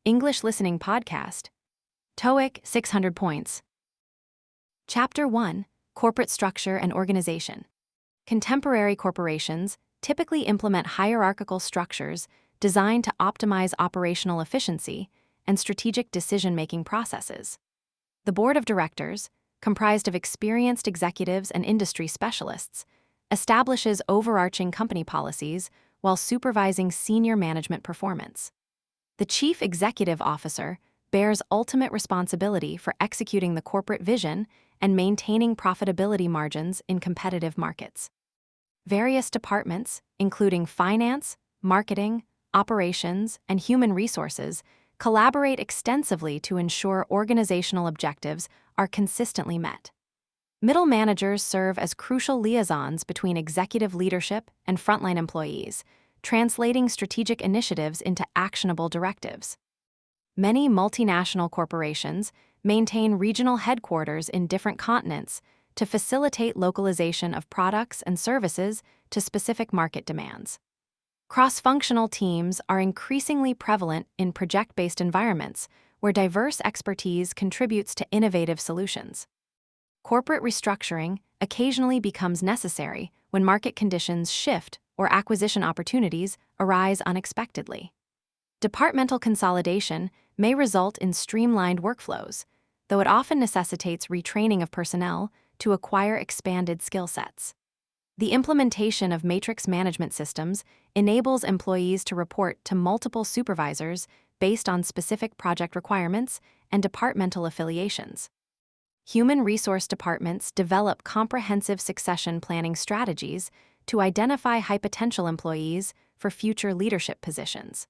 English Listening Podcast. TOEIC 600 points. Chapter 1. Corporate Structure and Organization. Contemporary corporations typically implement hierarchical structures designed to optimize operational efficiency and strategic decision-making processes. The board of directors, comprised of experienced executives and industry specialists, establishes overarching company policies while supervising senior management performance. The chief executive officer bears ultimate responsibility for executing the corporate vision and maintaining profitability margins in competitive markets. Various departments, including finance, marketing, operations, and human resources, collaborate extensively to ensure organizational objectives are consistently met. Middle managers serve as crucial liaisons between executive leadership and frontline employees, translating strategic initiatives into actionable directives. Many multinational corporations maintain regional headquarters in different continents to facilitate localization of products and services to specific market demands. Cross-functional teams are increasingly prevalent in project-based environments where diverse expertise contributes to innovative solutions. Corporate restructuring occasionally becomes necessary when market conditions shift or acquisition opportunities arise unexpectedly. Departmental consolidation may result in streamlined workflows, though it often necessitates retraining of personnel to acquire expanded skill sets. The implementation of matrix management systems enables employees to report to multiple supervisors based on specific project requirements and departmental affiliations. Human resource departments develop comprehensive succession planning strategies to identify high-potential employees for future leadership positions.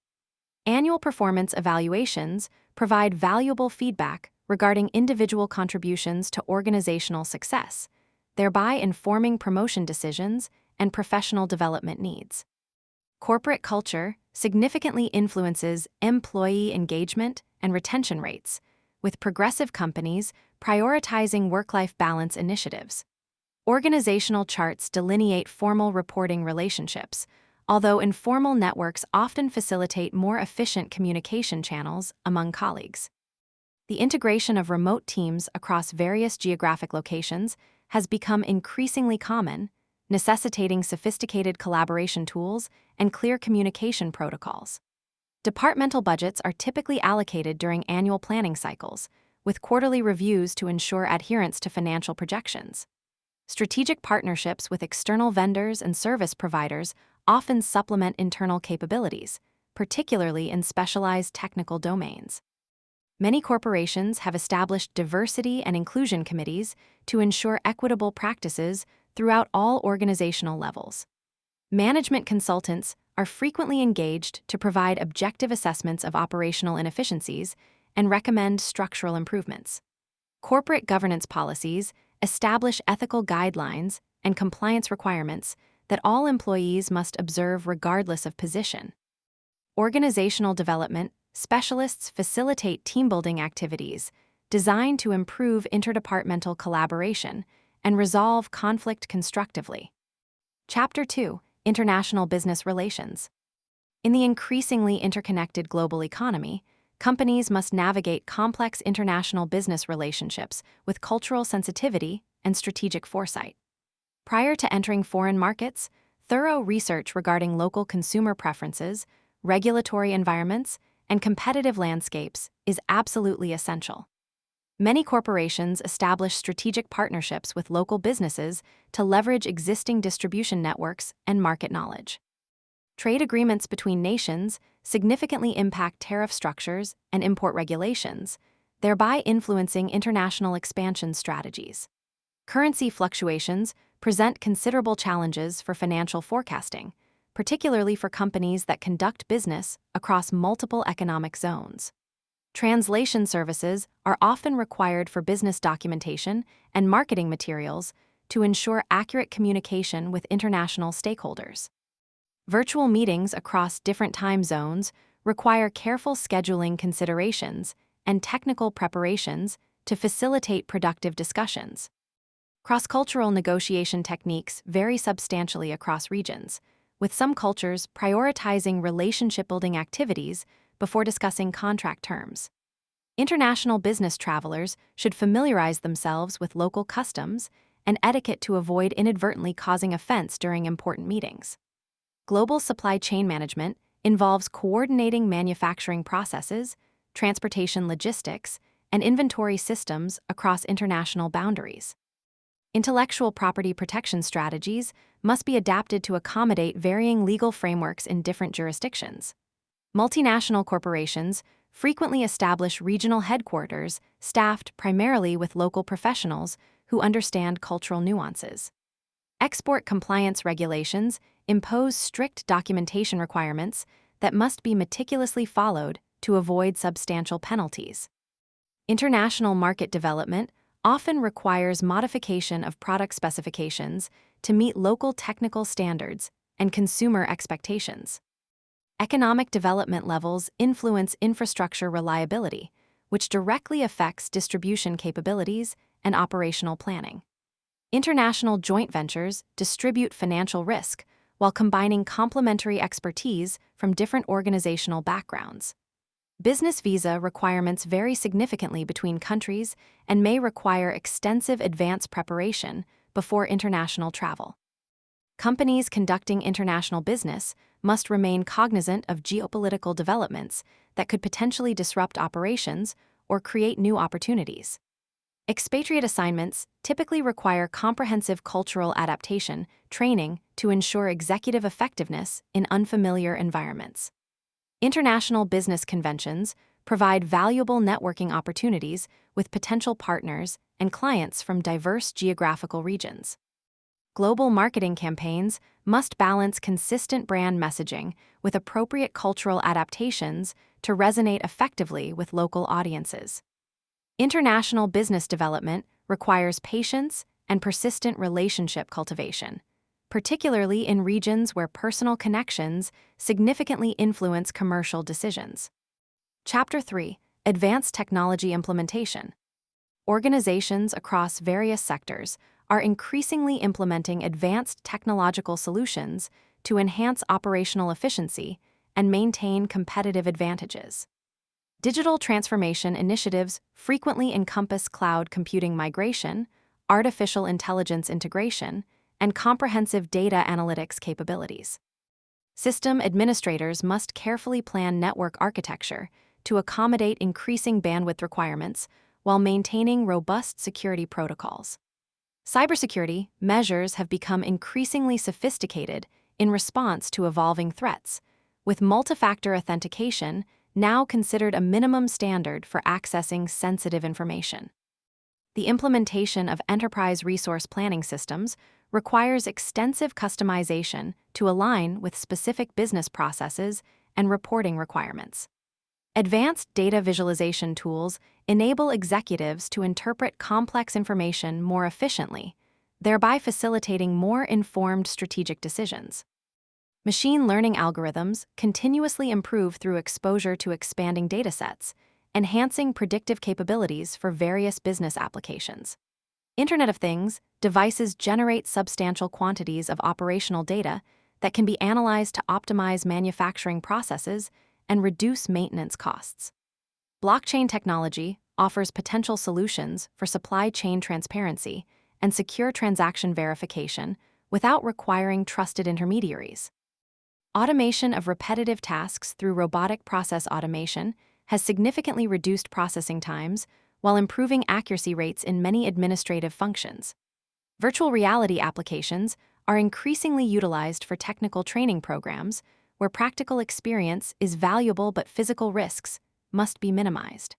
Annual performance evaluations provide valuable feedback regarding individual contributions to organizational success, thereby informing promotion decisions and professional development needs. Corporate culture significantly influences employee engagement and retention rates, with progressive companies prioritizing work-life balance initiatives. Organizational charts delineate formal reporting relationships, although informal networks often facilitate more efficient communication channels among colleagues. The integration of remote teams across various geographic locations has become increasingly common, necessitating sophisticated collaboration tools and clear communication protocols. Departmental budgets are typically allocated during annual planning cycles, with quarterly reviews to ensure adherence to financial projections. Strategic partnerships with external vendors and service providers often supplement internal capabilities, particularly in specialized technical domains. Many corporations have established diversity and inclusion committees to ensure equitable practices throughout all organizational levels. Management consultants are frequently engaged to provide objective assessments of operational inefficiencies and recommend structural improvements. Corporate governance policies establish ethical guidelines and compliance requirements that all employees must observe regardless of position. Organizational development specialists facilitate team-building activities designed to improve interdepartmental collaboration and resolve conflict constructively. Chapter 2. International Business Relations. In the increasingly interconnected global economy, companies must navigate complex international business relationships with cultural sensitivity and strategic foresight. Prior to entering foreign markets, thorough research regarding local consumer preferences, regulatory environments, and competitive landscapes is absolutely essential. Many corporations establish strategic partnerships with local businesses to leverage existing distribution networks and market knowledge. Trade agreements between nations significantly impact tariff structures and import regulations, thereby influencing international expansion strategies. Currency fluctuations present considerable challenges for financial forecasting, particularly for companies that conduct business across multiple economic zones. Translation services are often required for business documentation and marketing materials to ensure accurate communication with international stakeholders. Virtual meetings across different time zones require careful scheduling considerations and technical preparations to facilitate productive discussions. Cross-cultural negotiation techniques vary substantially across regions, with some cultures prioritizing relationship-building activities before discussing contract terms. International business travelers should familiarize themselves with local customs and etiquette to avoid inadvertently causing offense during important meetings. Global supply chain management involves coordinating manufacturing processes, transportation logistics, and inventory systems across international boundaries. Intellectual property protection strategies must be adapted to accommodate varying legal frameworks in different jurisdictions. Multinational corporations frequently establish regional headquarters staffed primarily with local professionals who understand cultural nuances. Export compliance regulations impose strict documentation requirements that must be meticulously followed to avoid substantial penalties. International market development often requires modification of product specifications to meet local technical standards and consumer expectations. Economic development levels influence infrastructure reliability, which directly affects distribution capabilities and operational planning. International joint ventures distribute financial risk while combining complementary expertise from different organizational backgrounds. Business visa requirements vary significantly between countries and may require extensive advance preparation before international travel. Companies conducting international business must remain cognizant of geopolitical developments that could potentially disrupt operations or create new opportunities. Expatriate assignments typically require comprehensive cultural adaptation training to ensure executive effectiveness in unfamiliar environments. International business conventions provide valuable networking opportunities with potential partners and clients from diverse geographical regions. Global marketing campaigns must balance consistent brand messaging with appropriate cultural adaptations to resonate effectively with local audiences. International business development requires patience and persistent relationship cultivation, particularly in regions where personal connections significantly influence commercial decisions. Chapter 3: Advanced Technology Implementation. Organizations across various sectors are increasingly implementing advanced technological solutions to enhance operational efficiency and maintain competitive advantages. Digital transformation initiatives frequently encompass cloud computing migration, artificial intelligence integration, and comprehensive data analytics capabilities. System administrators must carefully plan network architecture to accommodate increasing bandwidth requirements while maintaining robust security protocols. Cybersecurity measures have become increasingly sophisticated in response to evolving threats, with multi-factor authentication now considered a minimum standard for accessing sensitive information. The implementation of enterprise resource planning systems requires extensive customization to align with specific business processes and reporting requirements. Advanced data visualization tools enable executives to interpret complex information more efficiently, thereby facilitating more informed strategic decisions. Machine learning algorithms continuously improve through exposure to expanding datasets, enhancing predictive capabilities for various business applications. Internet of Things devices generate substantial quantities of operational data that can be analyzed to optimize manufacturing processes and reduce maintenance costs. Blockchain technology offers potential solutions for supply chain transparency and secure transaction verification without requiring trusted intermediaries. Automation of repetitive tasks through robotic process automation has significantly reduced processing times while improving accuracy rates in many administrative functions. Virtual reality applications are increasingly utilized for technical training programs where practical experience is valuable but physical risks must be minimized.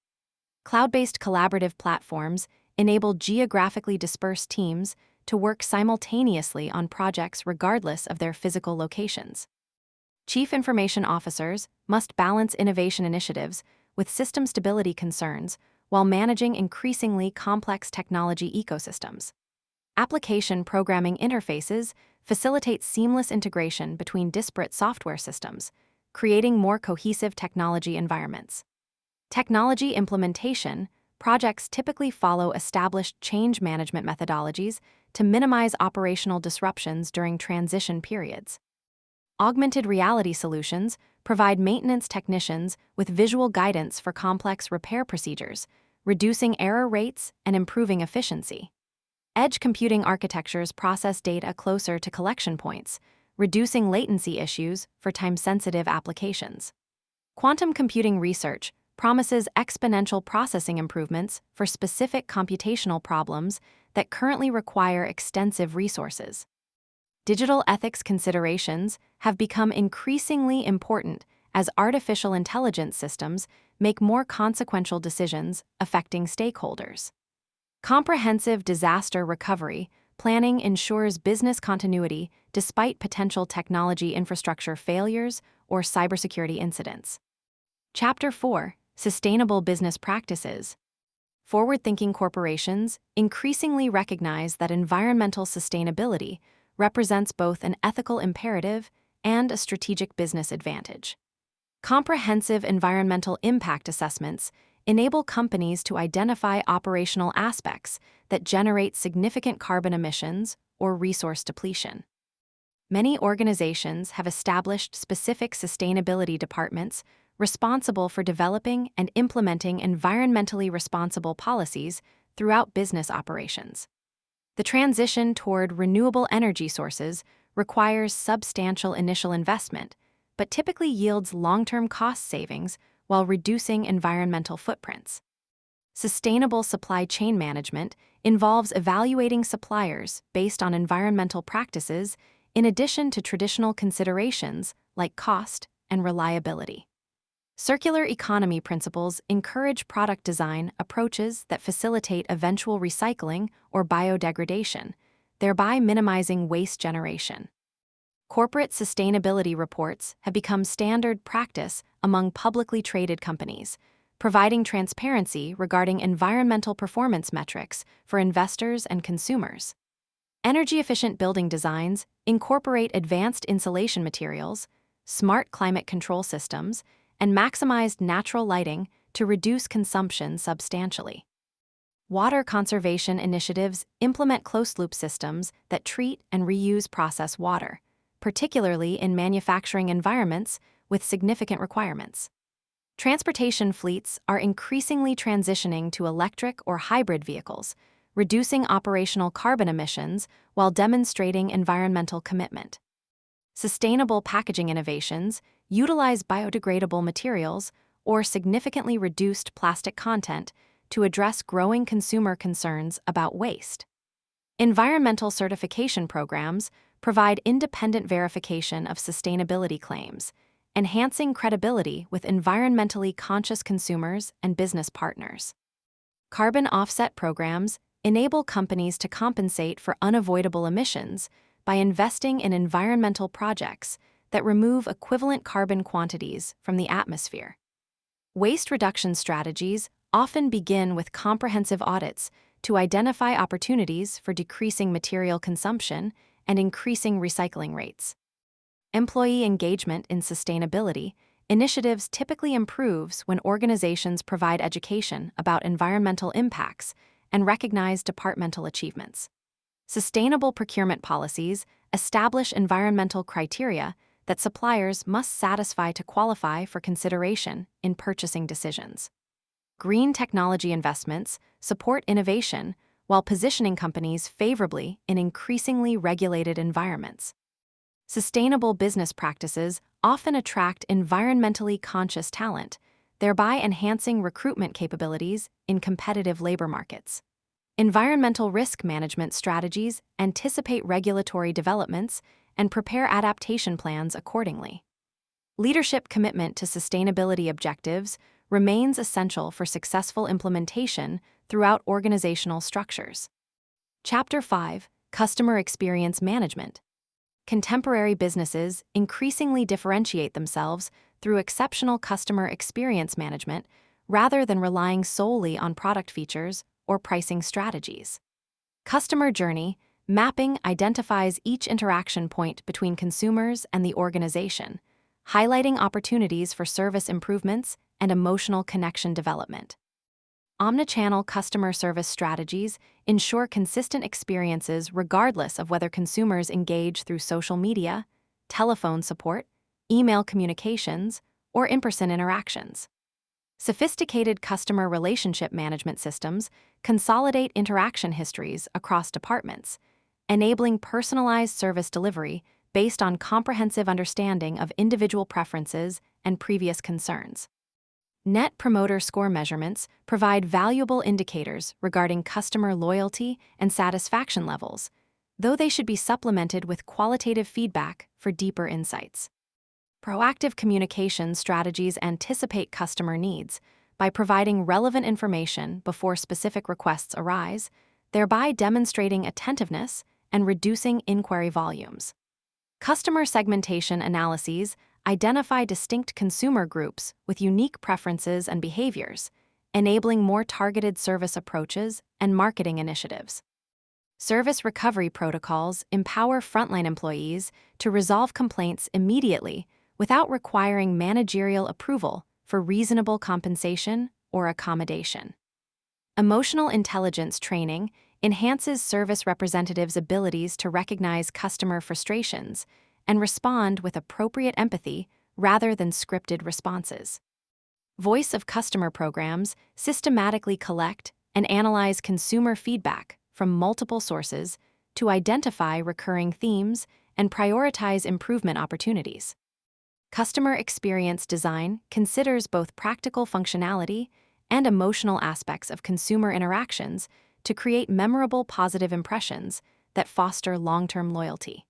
Cloud-based collaborative platforms enable geographically dispersed teams to work simultaneously on projects regardless of their physical locations. Chief information officers must balance innovation initiatives with system stability concerns while managing increasingly complex technology ecosystems. Application programming interfaces facilitate seamless integration between disparate software systems, creating more cohesive technology environments. Technology implementation projects typically follow established change management methodologies to minimize operational disruptions during transition periods. Augmented reality solutions provide maintenance technicians with visual guidance for complex repair procedures, reducing error rates and improving efficiency. Edge computing architectures process data closer to collection points, reducing latency issues for time-sensitive applications. Quantum computing research promises exponential processing improvements for specific computational problems that currently require extensive resources. Digital ethics considerations have become increasingly important as artificial intelligence systems make more consequential decisions affecting stakeholders. Comprehensive disaster recovery planning ensures business continuity despite potential technology infrastructure failures or cybersecurity incidents. Chapter 4: Sustainable Business Practices. Forward-thinking corporations increasingly recognize that environmental sustainability represents both an ethical imperative and a strategic business advantage. Comprehensive environmental impact assessments enable companies to identify operational aspects that generate significant carbon emissions or resource depletion. Many organizations have established specific sustainability departments responsible for developing and implementing environmentally responsible policies throughout business operations. The transition toward renewable energy sources requires substantial initial investment, but typically yields long-term cost savings while reducing environmental footprints. Sustainable supply chain management involves evaluating suppliers based on environmental practices in addition to traditional considerations like cost and reliability. Circular economy principles encourage product design approaches that facilitate eventual recycling or biodegradation, thereby minimizing waste generation. Corporate sustainability reports have become standard practice among publicly traded companies, providing transparency regarding environmental performance metrics for investors and consumers. Energy-efficient building designs incorporate advanced insulation materials, smart climate control systems, and maximized natural lighting to reduce consumption substantially. Water conservation initiatives implement closed-loop systems that treat and reuse process water, particularly in manufacturing environments with significant requirements. Transportation fleets are increasingly transitioning to electric or hybrid vehicles, reducing operational carbon emissions while demonstrating environmental commitment. Sustainable packaging innovations utilize biodegradable materials or significantly reduced plastic content to address growing consumer concerns about waste. Environmental certification programs provide independent verification of sustainability claims, enhancing credibility with environmentally conscious consumers and business partners. Carbon offset programs enable companies to compensate for unavoidable emissions by investing in environmental projects that remove equivalent carbon quantities from the atmosphere. Waste reduction strategies often begin with comprehensive audits to identify opportunities for decreasing material consumption and increasing recycling rates. Employee engagement in sustainability initiatives typically improves when organizations provide education about environmental impacts and recognize departmental achievements. Sustainable procurement policies establish environmental criteria that suppliers must satisfy to qualify for consideration in purchasing decisions. Green technology investments support innovation while positioning companies favorably in increasingly regulated environments. Sustainable business practices often attract environmentally conscious talent, thereby enhancing recruitment capabilities in competitive labor markets. Environmental risk management strategies anticipate regulatory developments and prepare adaptation plans accordingly. Leadership commitment to sustainability objectives remains essential for successful implementation throughout organizational structures. Chapter 5: Customer Experience Management. Contemporary businesses increasingly differentiate themselves through exceptional customer experience management rather than relying solely on product features or pricing strategies. Customer journey mapping identifies each interaction point between consumers and the organization, highlighting opportunities for service improvements and emotional connection development. Omnichannel customer service strategies ensure consistent experiences regardless of whether consumers engage through social media, telephone support, email communications, or in-person interactions. Sophisticated customer relationship management systems consolidate interaction histories across departments, enabling personalized service delivery based on comprehensive understanding of individual preferences and previous concerns. Net Promoter Score measurements provide valuable indicators regarding customer loyalty and satisfaction levels, though they should be supplemented with qualitative feedback for deeper insights. Proactive communication strategies anticipate customer needs by providing relevant information before specific requests arise, thereby demonstrating attentiveness and reducing inquiry volumes. Customer segmentation analyses identify distinct consumer groups with unique preferences and behaviors, enabling more targeted service approaches and marketing initiatives. Service recovery protocols empower frontline employees to resolve complaints immediately without requiring managerial approval for reasonable compensation or accommodation. Emotional intelligence training enhances service representatives' abilities to recognize customer frustrations and respond with appropriate empathy rather than scripted responses. Voice of customer programs systematically collect and analyze consumer feedback from multiple sources to identify recurring themes and prioritize improvement opportunities. Customer experience design considers both practical functionality and emotional aspects of consumer interactions to create memorable positive impressions that foster long-term loyalty.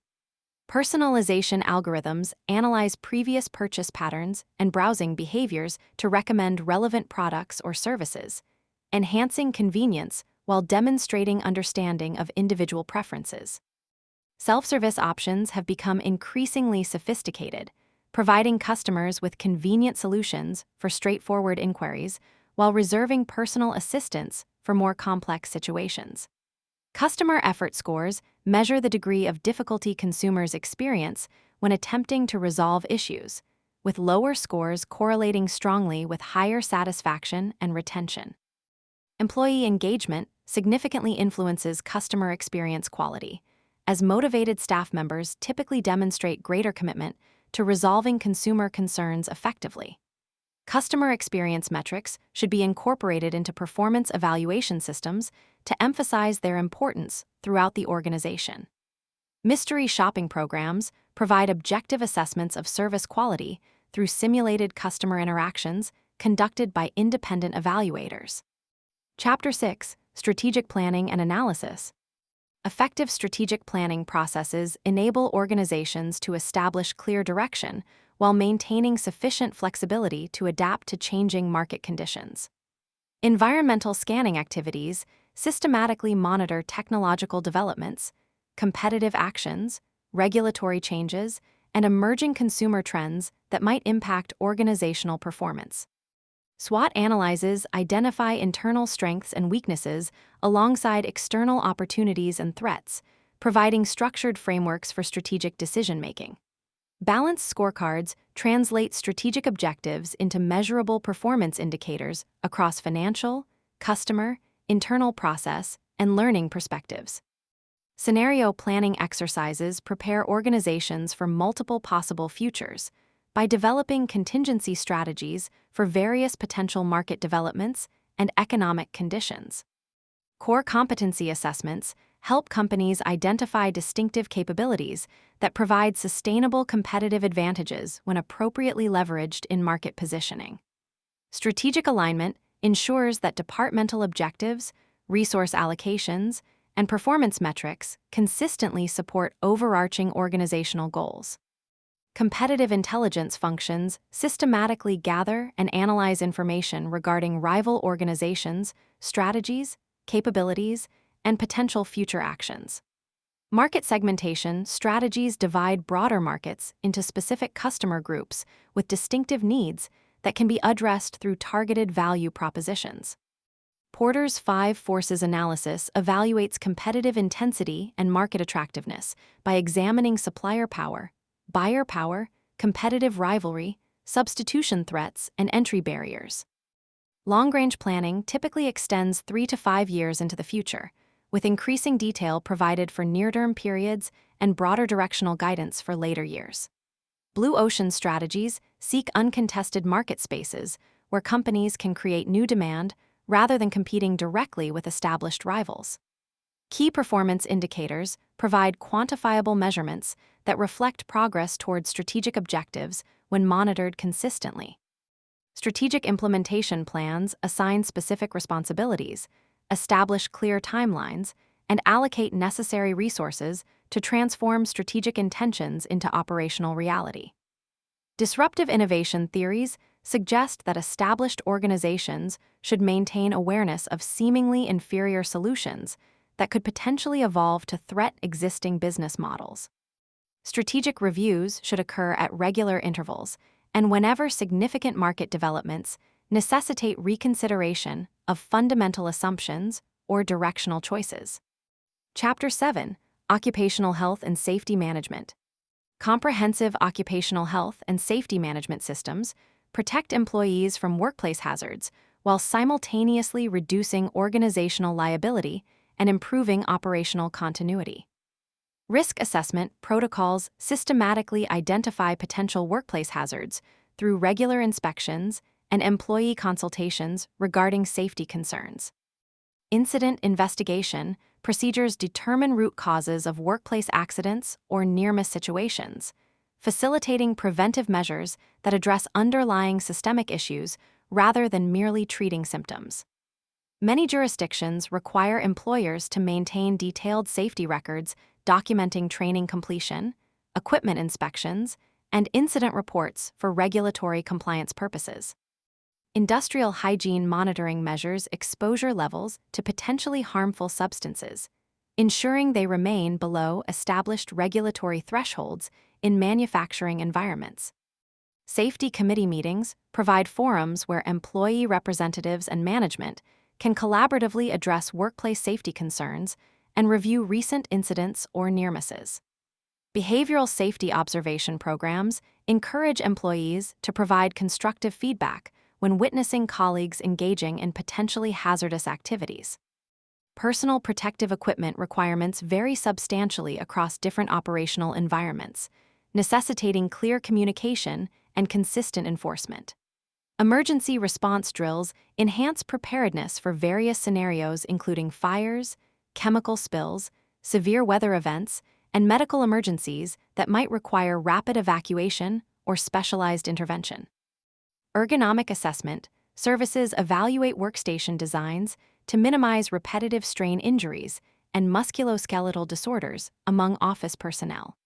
Personalization algorithms analyze previous purchase patterns and browsing behaviors to recommend relevant products or services, enhancing convenience while demonstrating understanding of individual preferences. Self-service options have become increasingly sophisticated, providing customers with convenient solutions for straightforward inquiries while reserving personal assistance for more complex situations. Customer effort scores measure the degree of difficulty consumers experience when attempting to resolve issues, with lower scores correlating strongly with higher satisfaction and retention. Employee engagement significantly influences customer experience quality, as motivated staff members typically demonstrate greater commitment to resolving consumer concerns effectively. Customer experience metrics should be incorporated into performance evaluation systems to emphasize their importance throughout the organization. Mystery shopping programs provide objective assessments of service quality through simulated customer interactions conducted by independent evaluators. Chapter 6: Strategic Planning and Analysis. Effective strategic planning processes enable organizations to establish clear direction while maintaining sufficient flexibility to adapt to changing market conditions. Environmental scanning activities systematically monitor technological developments, competitive actions, regulatory changes, and emerging consumer trends that might impact organizational performance. SWOT analyses identify internal strengths and weaknesses alongside external opportunities and threats, providing structured frameworks for strategic decision-making. Balanced scorecards translate strategic objectives into measurable performance indicators across financial, customer, internal process, and learning perspectives. Scenario planning exercises prepare organizations for multiple possible futures by developing contingency strategies for various potential market developments and economic conditions. Core competency assessments help companies identify distinctive capabilities that provide sustainable competitive advantages when appropriately leveraged in market positioning. Strategic alignment ensures that departmental objectives, resource allocations, and performance metrics consistently support overarching organizational goals. Competitive intelligence functions systematically gather and analyze information regarding rival organizations, strategies, capabilities, and potential future actions. Market segmentation strategies divide broader markets into specific customer groups with distinctive needs that can be addressed through targeted value propositions. Porter's 5 forces analysis evaluates competitive intensity and market attractiveness by examining supplier power, buyer power, competitive rivalry, substitution threats, and entry barriers. Long-range planning typically extends 3 to 5 years into the future, with increasing detail provided for near-term periods and broader directional guidance for later years. Blue ocean strategies seek uncontested market spaces where companies can create new demand rather than competing directly with established rivals. Key performance indicators provide quantifiable measurements that reflect progress toward strategic objectives when monitored consistently. Strategic implementation plans assign specific responsibilities, establish clear timelines, and allocate necessary resources to transform strategic intentions into operational reality. Disruptive innovation theories suggest that established organizations should maintain awareness of seemingly inferior solutions that could potentially evolve to threat existing business models. Strategic reviews should occur at regular intervals and whenever significant market developments necessitate reconsideration of fundamental assumptions or directional choices. Chapter 7: Occupational Health and Safety Management. Comprehensive occupational health and safety management systems protect employees from workplace hazards while simultaneously reducing organizational liability and improving operational continuity. Risk assessment protocols systematically identify potential workplace hazards through regular inspections and employee consultations regarding safety concerns. Incident investigation procedures determine root causes of workplace accidents or near-miss situations, facilitating preventive measures that address underlying systemic issues rather than merely treating symptoms. Many jurisdictions require employers to maintain detailed safety records documenting training completion, equipment inspections, and incident reports for regulatory compliance purposes. Industrial hygiene monitoring measures exposure levels to potentially harmful substances, ensuring they remain below established regulatory thresholds in manufacturing environments. Safety committee meetings provide forums where employee representatives and management can collaboratively address workplace safety concerns and review recent incidents or near misses. Behavioral safety observation programs encourage employees to provide constructive feedback when witnessing colleagues engaging in potentially hazardous activities. Personal protective equipment requirements vary substantially across different operational environments, necessitating clear communication and consistent enforcement. Emergency response drills enhance preparedness for various scenarios including fires, chemical spills, severe weather events, and medical emergencies that might require rapid evacuation or specialized intervention. Ergonomic assessment services evaluate workstation designs to minimize repetitive strain injuries and musculoskeletal disorders among office personnel.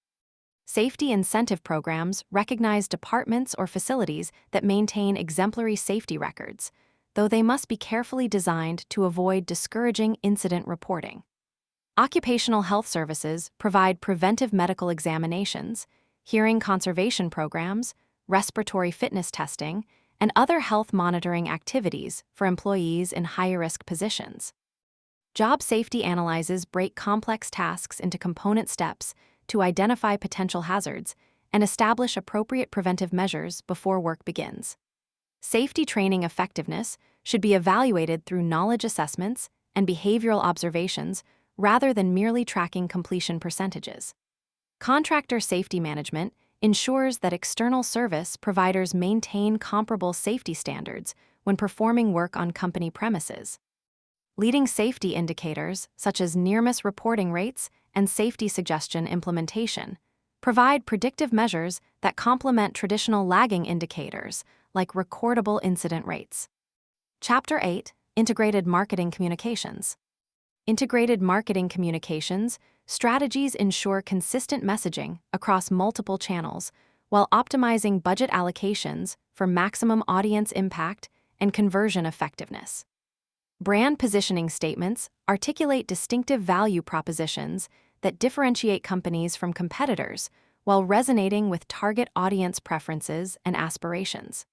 Safety incentive programs recognize departments or facilities that maintain exemplary safety records, though they must be carefully designed to avoid discouraging incident reporting. Occupational health services provide preventive medical examinations, hearing conservation programs, respiratory fitness testing, and other health monitoring activities for employees in high-risk positions. Job safety analyses break complex tasks into component steps to identify potential hazards and establish appropriate preventive measures before work begins. Safety training effectiveness should be evaluated through knowledge assessments and behavioral observations rather than merely tracking completion percentages. Contractor safety management ensures that external service providers maintain comparable safety standards when performing work on company premises. Leading safety indicators, such as near-miss reporting rates and safety suggestion implementation, provide predictive measures that complement traditional lagging indicators like recordable incident rates. Chapter 8: Integrated Marketing Communications. Integrated marketing communications strategies ensure consistent messaging across multiple channels while optimizing budget allocations for maximum audience impact and conversion effectiveness. Brand positioning statements articulate distinctive value propositions that differentiate companies from competitors while resonating with target audience preferences and aspirations.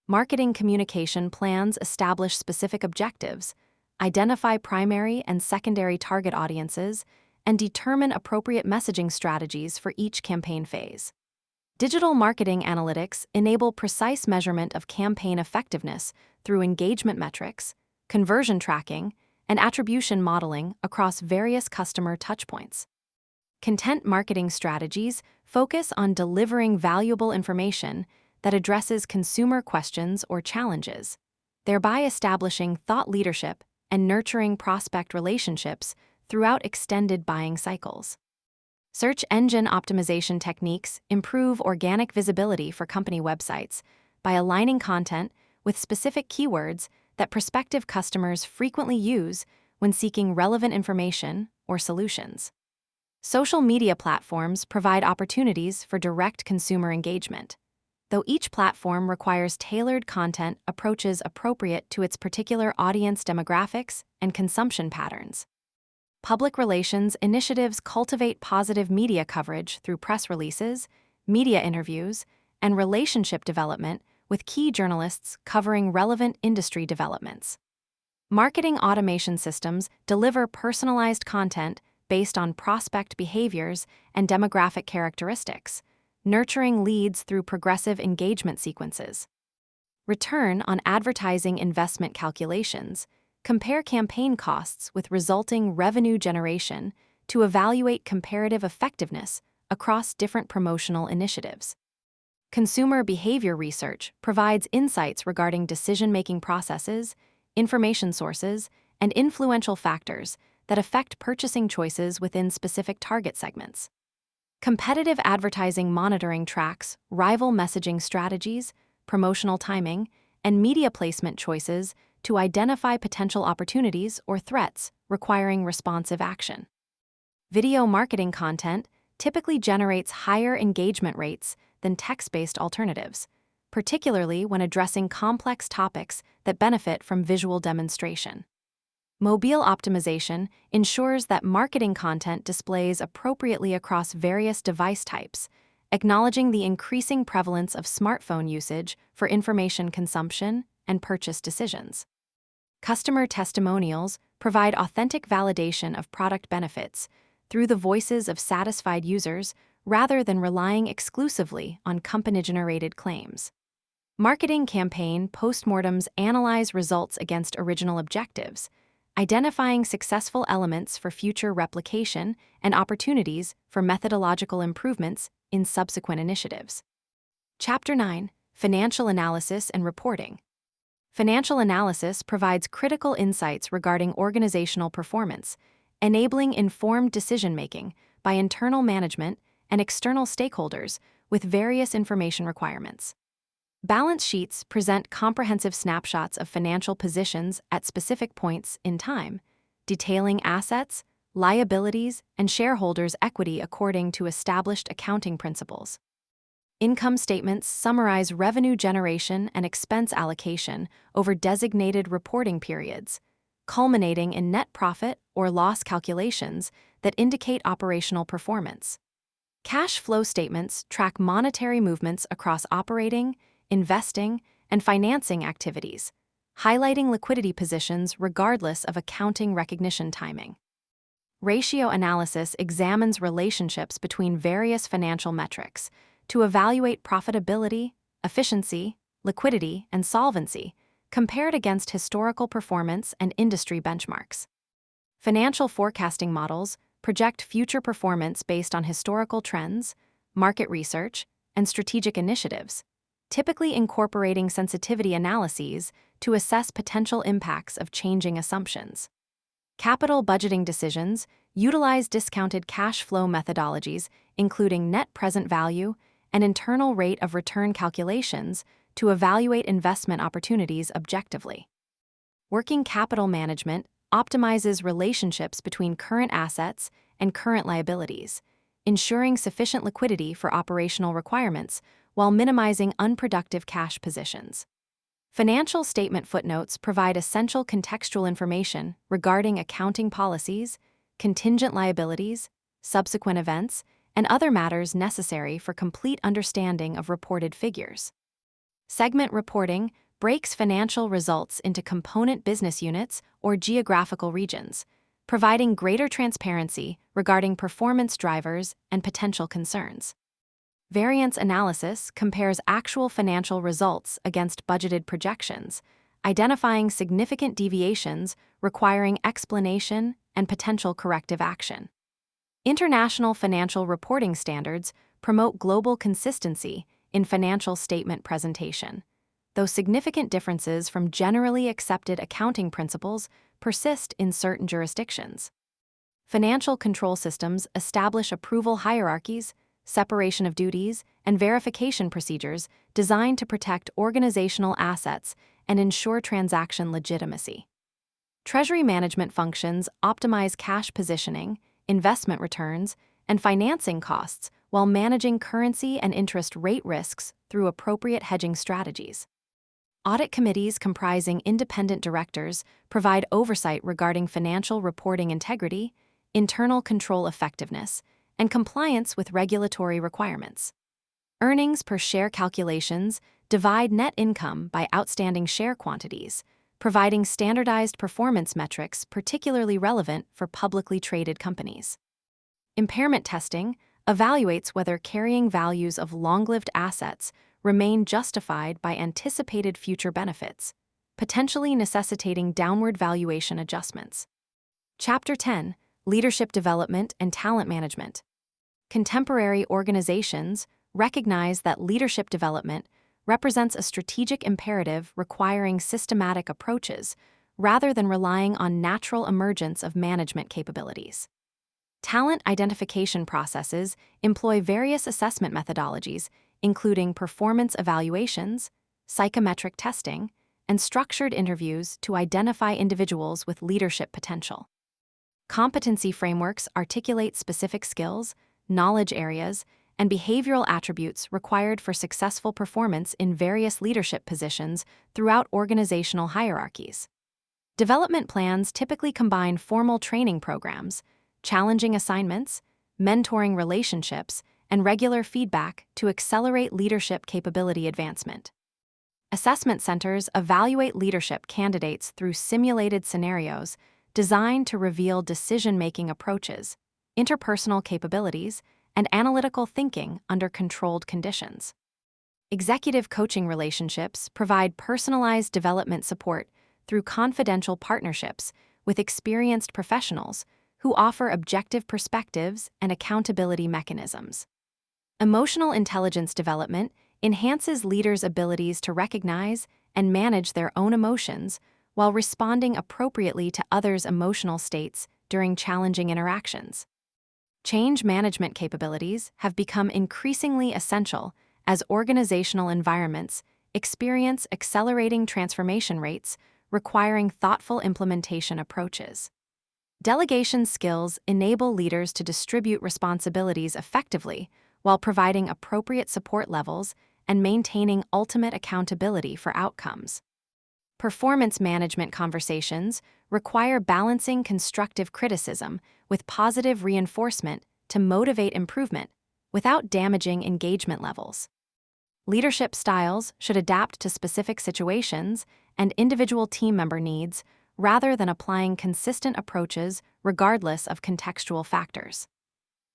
Marketing communication plans establish specific objectives, identify primary and secondary target audiences, and determine appropriate messaging strategies for each campaign phase. Digital marketing analytics enable precise measurement of campaign effectiveness through engagement metrics, conversion tracking, and attribution modeling across various customer touchpoints. Content marketing strategies focus on delivering valuable information that addresses consumer questions or challenges, thereby establishing thought leadership and nurturing prospect relationships throughout extended buying cycles. Search engine optimization techniques improve organic visibility for company websites by aligning content with specific keywords that prospective customers frequently use when seeking relevant information or solutions. Social media platforms provide opportunities for direct consumer engagement, though each platform requires tailored content approaches appropriate to its particular audience demographics and consumption patterns. Public relations initiatives cultivate positive media coverage through press releases, media interviews, and relationship development with key journalists covering relevant industry developments. Marketing automation systems deliver personalized content based on prospect behaviors and demographic characteristics, nurturing leads through progressive engagement sequences. Return on advertising investment calculations compare campaign costs with resulting revenue generation to evaluate comparative effectiveness across different promotional initiatives. Consumer behavior research provides insights regarding decision-making processes, information sources, and influential factors that affect purchasing choices within specific target segments. Competitive advertising monitoring tracks rival messaging strategies, promotional timing, and media placement choices to identify potential opportunities or threats requiring responsive action. Video marketing content typically generates higher engagement rates than text-based alternatives, particularly when addressing complex topics that benefit from visual demonstration. Mobile optimization ensures that marketing content displays appropriately across various device types, acknowledging the increasing prevalence of smartphone usage for information consumption and purchase decisions. Customer testimonials provide authentic validation of product benefits through the voices of satisfied users rather than relying exclusively on company-generated claims. Marketing campaign postmortems analyze results against original objectives, identifying successful elements for future replication and opportunities for methodological improvements in subsequent initiatives. Chapter 9: Financial Analysis and Reporting. Financial analysis provides critical insights regarding organizational performance, enabling informed decision-making by internal management and external stakeholders with various information requirements. Balance sheets present comprehensive snapshots of financial positions at specific points in time, detailing assets, liabilities, and shareholders' equity according to established accounting principles. Income statements summarize revenue generation and expense allocation over designated reporting periods, culminating in net profit or loss calculations that indicate operational performance. Cash flow statements track monetary movements across operating, investing, and financing activities, highlighting liquidity positions regardless of accounting recognition timing. Ratio analysis examines relationships between various financial metrics to evaluate profitability, efficiency, liquidity, and solvency, compared against historical performance and industry benchmarks. Financial forecasting models project future performance based on historical trends, market research, and strategic initiatives, typically incorporating sensitivity analyses to assess potential impacts of changing assumptions. Capital budgeting decisions utilize discounted cash flow methodologies, including net present value and internal rate of return calculations, to evaluate investment opportunities objectively. Working capital management optimizes relationships between current assets and current liabilities, ensuring sufficient liquidity for operational requirements while minimizing unproductive cash positions. Financial statement footnotes provide essential contextual information regarding accounting policies, contingent liabilities, subsequent events, and other matters necessary for complete understanding of reported figures. Segment reporting breaks financial results into component business units or geographical regions, providing greater transparency regarding performance drivers and potential concerns. Variance analysis compares actual financial results against budgeted projections, identifying significant deviations requiring explanation and potential corrective action. International financial reporting standards promote global consistency in financial statement presentation, though significant differences from generally accepted accounting principles persist in certain jurisdictions. Financial control systems establish approval hierarchies, separation of duties, and verification procedures designed to protect organizational assets and ensure transaction legitimacy. Treasury management functions optimize cash positioning, investment returns, and financing costs while managing currency and interest rate risks through appropriate hedging strategies. Audit committees comprising independent directors provide oversight regarding financial reporting integrity, internal control effectiveness, and compliance with regulatory requirements. Earnings per share calculations divide net income by outstanding share quantities, providing standardized performance metrics particularly relevant for publicly traded companies. Impairment testing evaluates whether carrying values of long-lived assets remain justified by anticipated future benefits, potentially necessitating downward valuation adjustments. Chapter 10: Leadership Development and Talent Management. Contemporary organizations recognize that leadership development represents a strategic imperative requiring systematic approaches rather than relying on natural emergence of management capabilities. Talent identification processes employ various assessment methodologies, including performance evaluations, psychometric testing, and structured interviews to identify individuals with leadership potential. Competency frameworks articulate specific skills, knowledge areas, and behavioral attributes required for successful performance in various leadership positions throughout organizational hierarchies. Development plans typically combine formal training programs, challenging assignments, mentoring relationships, and regular feedback to accelerate leadership capability advancement. Assessment centers evaluate leadership candidates through simulated scenarios designed to reveal decision-making approaches, interpersonal capabilities, and analytical thinking under controlled conditions. Executive coaching relationships provide personalized development support through confidential partnerships with experienced professionals who offer objective perspectives and accountability mechanisms. Emotional intelligence development enhances leaders' abilities to recognize and manage their own emotions while responding appropriately to others' emotional states during challenging interactions. Change management capabilities have become increasingly essential as organizational environments experience accelerating transformation rates requiring thoughtful implementation approaches. Delegation skills enable leaders to distribute responsibilities effectively while providing appropriate support levels and maintaining ultimate accountability for outcomes. Performance management conversations require balancing constructive criticism with positive reinforcement to motivate improvement without damaging engagement levels. Leadership styles should adapt to specific situations and individual team member needs rather than applying consistent approaches regardless of contextual factors.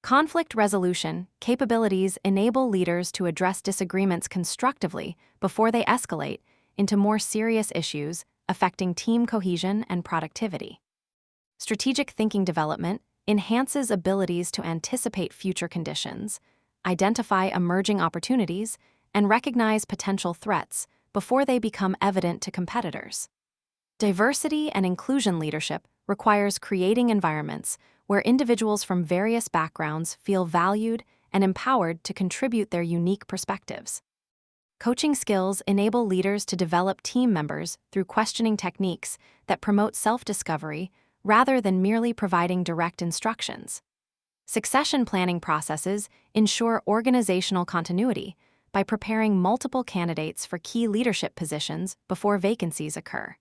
Conflict resolution capabilities enable leaders to address disagreements constructively before they escalate into more serious issues affecting team cohesion and productivity. Strategic thinking development enhances abilities to anticipate future conditions, identify emerging opportunities, and recognize potential threats before they become evident to competitors. Diversity and inclusion leadership requires creating environments where individuals from various backgrounds feel valued and empowered to contribute their unique perspectives. Coaching skills enable leaders to develop team members through questioning techniques that promote self-discovery rather than merely providing direct instructions. Succession planning processes ensure organizational continuity by preparing multiple candidates for key leadership positions before vacancies occur.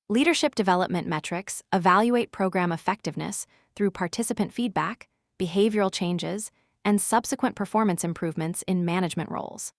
Leadership development metrics evaluate program effectiveness through participant feedback, behavioral changes, and subsequent performance improvements in management roles.